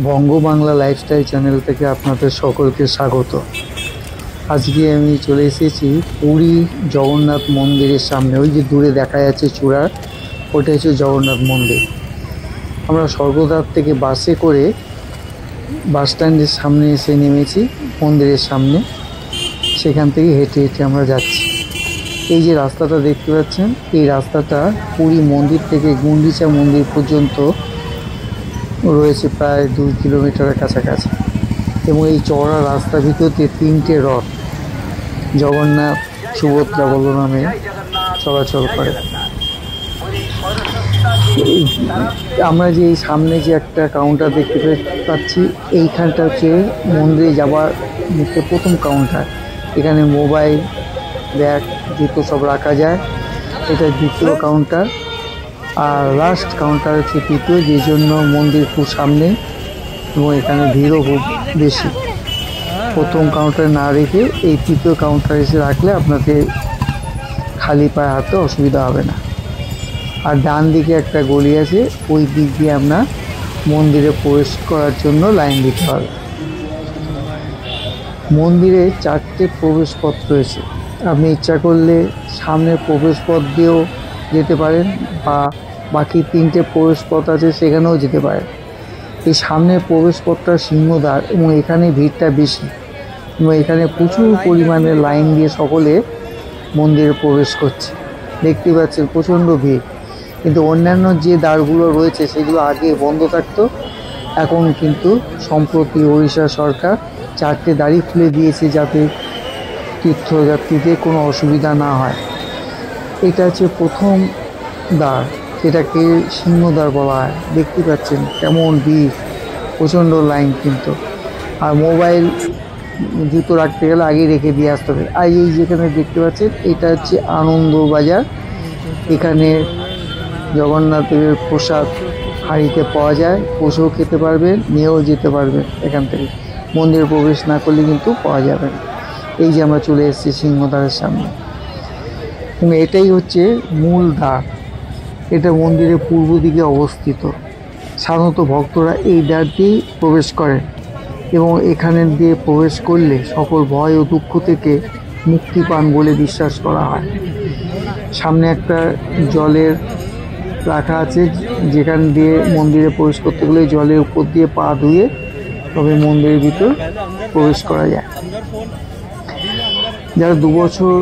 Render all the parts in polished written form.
বঙ্গবাংলা lifestyle channel থেকে আপনাদের সকলকে স্বাগত। আজকে আমি চলে এসেছি পুরী জগন্নাথ মন্দিরের সামনে। ওই যে দূরে দেখা যাচ্ছে চূড়া, ওটা হচ্ছে জগন্নাথ মন্দির। আমরা স্বর্গদ্বার থেকে বাসে করে বাস স্ট্যান্ডের সামনে এসে নেমেছি, মন্দিরের সামনে। সেখান থেকে হেঁটে হেঁটে আমরা যাচ্ছি। এই যে রাস্তাটা দেখতে পাচ্ছেন, এই রাস্তাটা পুরী মন্দির থেকে গুন্ডিচা মন্দির পর্যন্ত রয়েছে প্রায় 2 কিলোমিটারের কাছাকাছি। এবং এই চওড়া রাস্তার ভিতরতে 3টে রথ জগন্নাথ, সুভদ্রা, বলরামে চলাচল করে। আমরা যে এই সামনে যে একটা কাউন্টার দেখতে পাচ্ছি, এইখানটা হচ্ছে মন্দিরে যাওয়ার মুখে প্রথম কাউন্টার। এখানে মোবাইল, ব্যাগ, জুতো সব রাখা যায়। এটা দ্বিতীয় কাউন্টার। আর লাস্ট কাউন্টার হচ্ছে তৃতীয়, যে জন্য মন্দির খুব সামনে এবং এখানে ভিড়ও খুব বেশি। প্রথম কাউন্টারে না রেখে এই তৃতীয় কাউন্টারে এসে রাখলে আপনাদের খালি পায়ে হাঁটতে অসুবিধা হবে না। আর ডান দিকে একটা গলি আছে, ওই দিক দিয়ে আমরা মন্দিরে প্রবেশ করার জন্য লাইন দিতে হবে। মন্দিরে 4টে প্রবেশ পথ রয়েছে। আপনি ইচ্ছা করলে সামনের প্রবেশ পথ দিয়েও যেতে পারেন, বা বাকি 3টে প্রবেশ পথ আছে সেখানেও যেতে পারেন। এই সামনের প্রবেশ পথটা সিংহদ্বার এবং এখানে ভিড়টা বেশি, এবং এখানে প্রচুর পরিমাণে লাইন দিয়ে সকলে মন্দিরে প্রবেশ করছে। দেখতে পাচ্ছেন প্রচণ্ড ভিড়। কিন্তু অন্যান্য যে দ্বারগুলো রয়েছে সেগুলো আগে বন্ধ থাকতো, এখন কিন্তু সম্প্রতি ওড়িশা সরকার 4টে দ্বারই খুলে দিয়েছে, যাতে তীর্থযাত্রীদের কোনো অসুবিধা না হয়। এটা হচ্ছে প্রথম দ্বার, যেটাকে সিংহদ্বার বলা হয়। দেখতে পাচ্ছেন কেমন ভিড়, প্রচণ্ড লাইন কিন্তু। আর মোবাইল, জুতো রাখতে গেলে আগে রেখে দিয়ে আসতে হবে। আর এই যেখানে দেখতে পাচ্ছেন, এটা হচ্ছে আনন্দবাজার। এখানে জগন্নাথের প্রসাদ হাঁড়িতে পাওয়া যায়, বসেও খেতে পারবেন, নিয়েও যেতে পারবেন। এখান থেকে মন্দিরে প্রবেশ না করলে কিন্তু পাওয়া যাবে না। এই যে আমরা চলে এসেছি সিংহদ্বারের সামনে, এবং এটাই হচ্ছে মূল দ্বার। এটা মন্দিরের পূর্ব দিকে অবস্থিত। সাধারণত ভক্তরা এই দ্বার দিয়েই প্রবেশ করেন, এবং এখানে দিয়ে প্রবেশ করলে সকল ভয় ও দুঃখ থেকে মুক্তি পান বলে বিশ্বাস করা হয়। সামনে একটা জলের রাখা আছে, যেখান দিয়ে মন্দিরে প্রবেশ করতে গেলে জলের উপর দিয়ে পা ধুয়ে তবে মন্দিরের ভিতর প্রবেশ করা যায়। যারা 2 বছর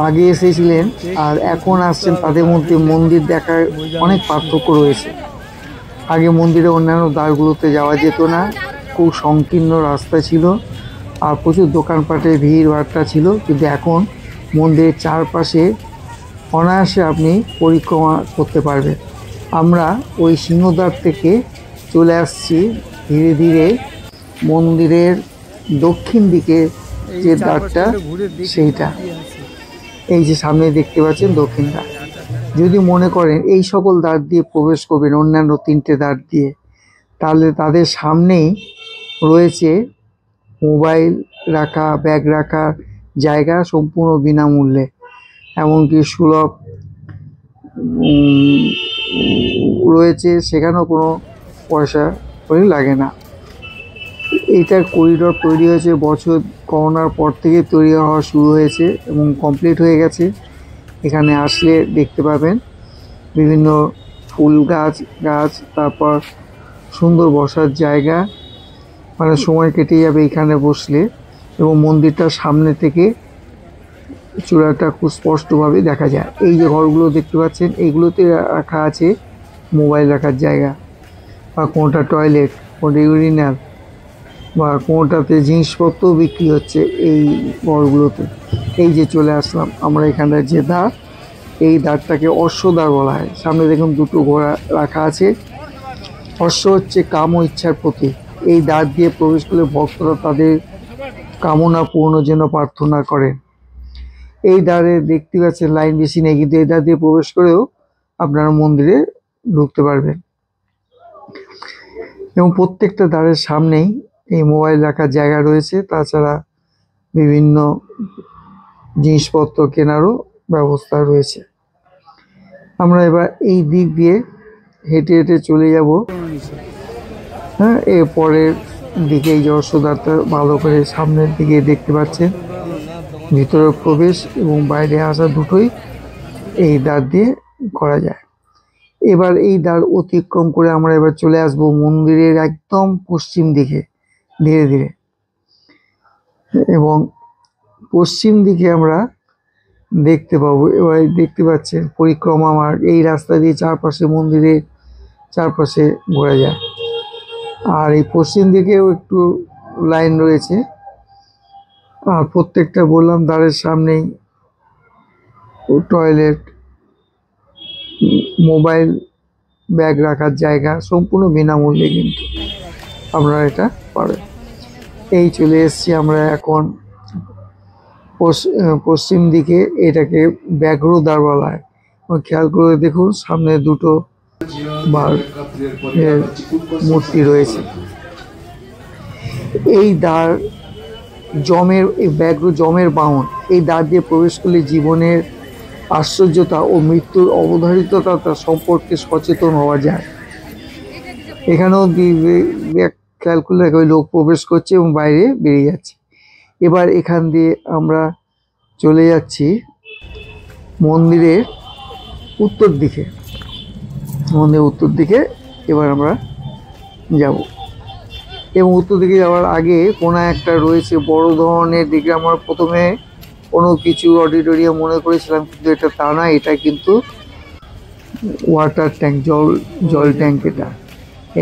আগে এসেছিলেন আর এখন আসছেন, তাদের মধ্যে মন্দির দেখার অনেক পার্থক্য রয়েছে। আগে মন্দিরে অন্যান্য দ্বারগুলোতে যাওয়া যেত না, খুব সংকীর্ণ রাস্তা ছিল, আর প্রচুর দোকানপাটে ভিড় ভাট্টা ছিল। কিন্তু এখন মন্দিরের চারপাশে অনায়াসে আপনি পরিক্রমা করতে পারবেন। আমরা ওই সিংহদ্বার থেকে চলে আসছি ধীরে ধীরে মন্দিরের দক্ষিণ দিকে যে দ্বারটা, সেইটা এই যে সামনে দেখতে পাচ্ছেন দক্ষিণ দ্বার। যদি মনে করেন এই সকল দ্বার দিয়ে প্রবেশ করবেন, অন্যান্য 3টে দ্বার দিয়ে, তাহলে তাদের সামনেই রয়েছে মোবাইল রাখা, ব্যাগ রাখার জায়গা, সম্পূর্ণ বিনামূল্যে, এমনকি সুলভ রয়েছে, সেখানেও কোনো পয়সা করে লাগে না। এইটা করিডোর তৈরি হয়েছে বছর করোনার পর থেকে তৈরি হওয়া শুরু হয়েছে এবং কমপ্লিট হয়ে গেছে। এখানে আসলে দেখতে পাবেন বিভিন্ন ফুল গাছ, তারপর সুন্দর বসার জায়গা, মানে সময় কেটে যাবে এখানে বসলে। এবং মন্দিরটার সামনে থেকে চূড়াটা খুব স্পষ্টভাবে দেখা যায়। এই যে ঘরগুলো দেখতে পাচ্ছেন, এইগুলোতে রাখা আছে মোবাইল রাখার জায়গা, বা কোনোটা টয়লেট, কোনোটা ইউরিনাল, বা কোনোটাতে জিনিসপত্র বিক্রি হচ্ছে এই ঘরগুলোতে। এই যে চলে আসলাম আমরা এখানটার যে দ্বার, এই দ্বারটাকে অশ্বদ্বার বলা হয়। সামনে দেখুন 2টো ঘোড়া রাখা আছে। অশ্ব হচ্ছে কাম ও ইচ্ছার প্রতীক। এই দ্বার দিয়ে প্রবেশ করলে ভক্তরা তাদের কামনা পূর্ণের জন্য প্রার্থনা করেন। এই দ্বারে দেখতে পাচ্ছেন লাইন বেশি নেই, কিন্তু এই দ্বার দিয়ে প্রবেশ করেও আপনারা মন্দিরে ঢুকতে পারবেন। এবং প্রত্যেকটা দ্বারের সামনেই এই মোবাইল রাখার জায়গা রয়েছে, তাছাড়া বিভিন্ন জিনিসপত্র কেনারও ব্যবস্থা রয়েছে। আমরা এবার এই দিক দিয়ে হেঁটে হেঁটে চলে যাব হ্যাঁ, এরপরের দিকে এই যশোদাটা ভালো করে সামনের দিকে দেখতে পাচ্ছেন, ভিতরে প্রবেশ এবং বাইরে আসা দুটোই এই দ্বার দিয়ে করা যায়। এবার এই দ্বার অতিক্রম করে আমরা এবার চলে আসব মন্দিরের একদম পশ্চিম দিকে ধীরে ধীরে, এবং পশ্চিম দিকে আমরা দেখতে পাবো, এবার দেখতে পাচ্ছেন পরিক্রমা মার্গ, এই রাস্তা দিয়ে চারপাশে মন্দিরের চারপাশে ঘোরা যায়। আর এই পশ্চিম দিকেও একটু লাইন রয়েছে, আর প্রত্যেকটা বললাম দ্বারের সামনেই টয়লেট, মোবাইল ব্যাগ রাখার জায়গা, সম্পূর্ণ বিনামূল্যে কিন্তু আপনারা এটা পাবেন। এই চলে এসেছি আমরা এখন পশ্চিম দিকে, এটাকে ব্যাঘ্র দ্বার বলা হয়। খেয়াল করে দেখুন সামনে দুটো বাঘ মূর্তি রয়েছে। এই দ্বার যমের, এই ব্যাঘ্র যমের বাহন। এই দ্বার দিয়ে প্রবেশ করলে জীবনের আশ্চর্যতা ও মৃত্যুর অবধারিততা সম্পর্কে সচেতন হওয়া যায়। এখানেও খেয়াল করলে ওই লোক প্রবেশ করছে এবং বাইরে বেরিয়ে যাচ্ছে। এবার এখান দিয়ে আমরা চলে যাচ্ছি মন্দিরের উত্তর দিকে। মন্দিরের উত্তর দিকে এবার আমরা যাব, এবং উত্তর দিকে যাওয়ার আগে কোনো একটা রয়েছে বড় ধরনের দিকে। আমরা প্রথমে কোনো কিছু অডিটোরিয়াম মনে করেছিলাম, কিন্তু এটা তা না, এটা কিন্তু ওয়াটার ট্যাঙ্ক, জল ট্যাঙ্ক এটা।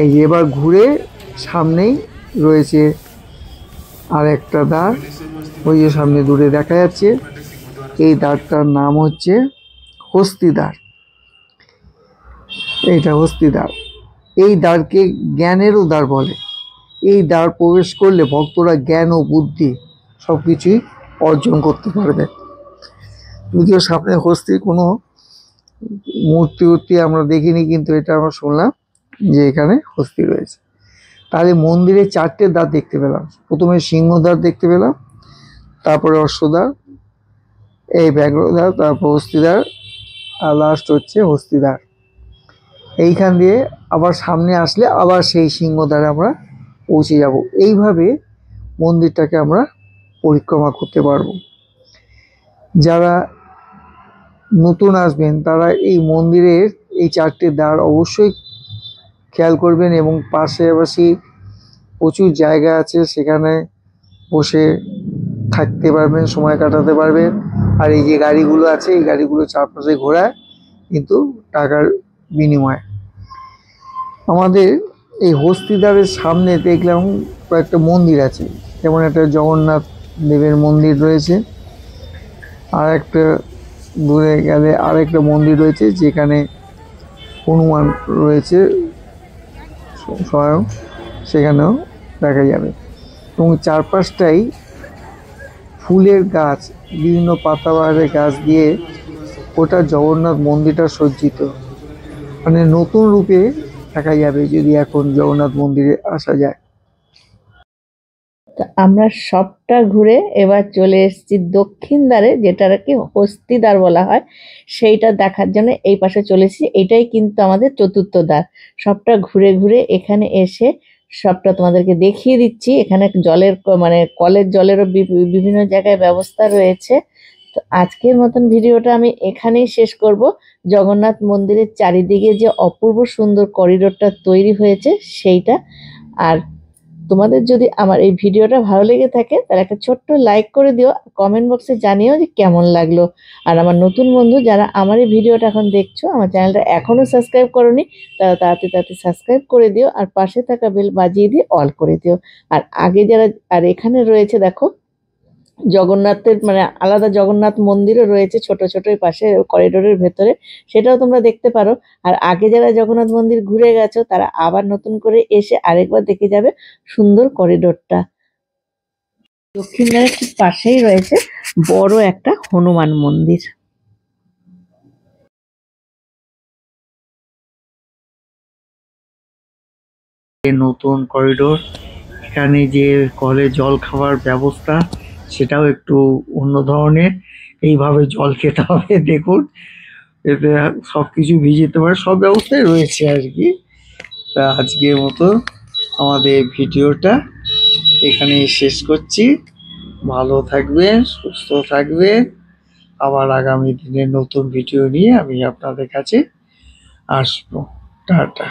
এই এবার ঘুরে সামনেই রয়েছে আর একটা দ্বার, ওই যে সামনে দূরে দেখা যাচ্ছে। এই দ্বারটার নাম হচ্ছে হস্তিদ্বার। এইটা হস্তিদ্বার। এই দ্বারকে জ্ঞানেরও দ্বার বলে। এই দ্বার প্রবেশ করলে ভক্তরা জ্ঞান ও বুদ্ধি সব কিছুই অর্জন করতে পারবে। যদিও সামনে হস্তির কোনো মূর্তি আমরা দেখিনি, কিন্তু এটা আমরা শুনলাম যে এখানে হস্তি রয়েছে। তাহলে মন্দিরে চারটে দ্বার দেখতে পেলাম। প্রথমে সিংহদ্বার দেখতে পেলাম, তারপরে অশ্বদ্বার, এই ব্যাঘ্রদ্বার, তারপর হস্তিদ্বার, আর লাস্ট হচ্ছে হস্তিদ্বার। এইখান দিয়ে আবার সামনে আসলে আবার সেই সিংহদ্বারে আমরা পৌঁছে যাব। এইভাবে মন্দিরটাকে আমরা পরিক্রমা করতে পারবো। যারা নতুন আসবেন তারা এই মন্দিরের এই চারটে দ্বার অবশ্যই খেয়াল করবেন, এবং পাশাপাশি প্রচুর জায়গা আছে, সেখানে বসে থাকতে পারবেন, সময় কাটাতে পারবেন। আর এই যে গাড়িগুলো আছে, এই গাড়িগুলো চারপাশে ঘোরায় কিন্তু টাকার বিনিময়ে। আমাদের এই হস্তিদ্বারের সামনে দেখলাম কয়েকটা মন্দির আছে, যেমন একটা জগন্নাথ দেবের মন্দির রয়েছে, আর একটা দূরে গেলে আরেকটা মন্দির রয়েছে যেখানে হনুমান রয়েছে স্বয়ং, সেখানেও দেখা যাবে। এবং চারপাশটাই ফুলের গাছ, বিভিন্ন পাতাবাহারের গাছ দিয়ে ওটা জগন্নাথ মন্দিরটা সজ্জিত, মানে নতুন রূপে দেখা যাবে যদি এখন জগন্নাথ মন্দিরে আসা যায়। আমরা সবটা ঘুরে এবার চলে এসেছি দক্ষিণ দ্বারে, যেটাকে হস্তিদ্বার বলা হয়, সেইটা দেখার জন্য এই পাশে চলে এসেছি। এটাই কিন্তু আমাদের চতুর্থ দ্বার। সবটা ঘুরে ঘুরে এখানে এসে সবটা তোমাদেরকে দেখিয়ে দিচ্ছি। এখানে জলের মানে কলের জলেরও বিভিন্ন জায়গায় ব্যবস্থা রয়েছে। তো আজকের মতন ভিডিওটা আমি এখানেই শেষ করব। জগন্নাথ মন্দিরের চারিদিকে যে অপূর্ব সুন্দর করিডোরটা তৈরি হয়েছে সেইটা। আর তোমাদের যদি আমার এই ভিডিওটা ভালো লেগে থাকে তাহলে একটা ছোট্ট লাইক করে দিও, কমেন্ট বক্সে জানিও যে কেমন লাগলো। আর আমার নতুন বন্ধু যারা আমার এই ভিডিওটা এখন দেখছো, আমার চ্যানেলটা এখনো সাবস্ক্রাইব করোনি, তারা তাড়াতাড়ি সাবস্ক্রাইব করে দিও, আর পাশে থাকা বেল বাজিয়ে দিয়ে অল করে দিও। আর আগে যারা, আর এখানে রয়েছে দেখো জগন্নাথের মানে আলাদা জগন্নাথ মন্দিরও রয়েছে ছোট ছোট পাশে করিডোরের ভেতরে, সেটাও তোমরা দেখতে পারো। আর আগে যারা জগন্নাথ মন্দির ঘুরে গেছো তারা আবার নতুন করে এসে আরেকবার দেখে যাবে সুন্দর করিডোরটা। দক্ষিণ দ্বারের ঠিক পাশেই রয়েছে বড় একটা হনুমান মন্দির। নতুন করিডোর, এখানে যে কলে জল খাওয়ার ব্যবস্থা সেটাও একটু অন্য ধরনের। এইভাবে জল খেতে হবে, দেখুন এতে সব কিছু ভিজে যেতে পারে, সব ব্যবস্থাই রয়েছে আর কি। তা আজকের মতো আমাদের ভিডিওটা এখানেই শেষ করছি। ভালো থাকবেন, সুস্থ থাকবেন। আবার আগামী দিনে নতুন ভিডিও নিয়ে আমি আপনাদের কাছে আসবো। টাটা।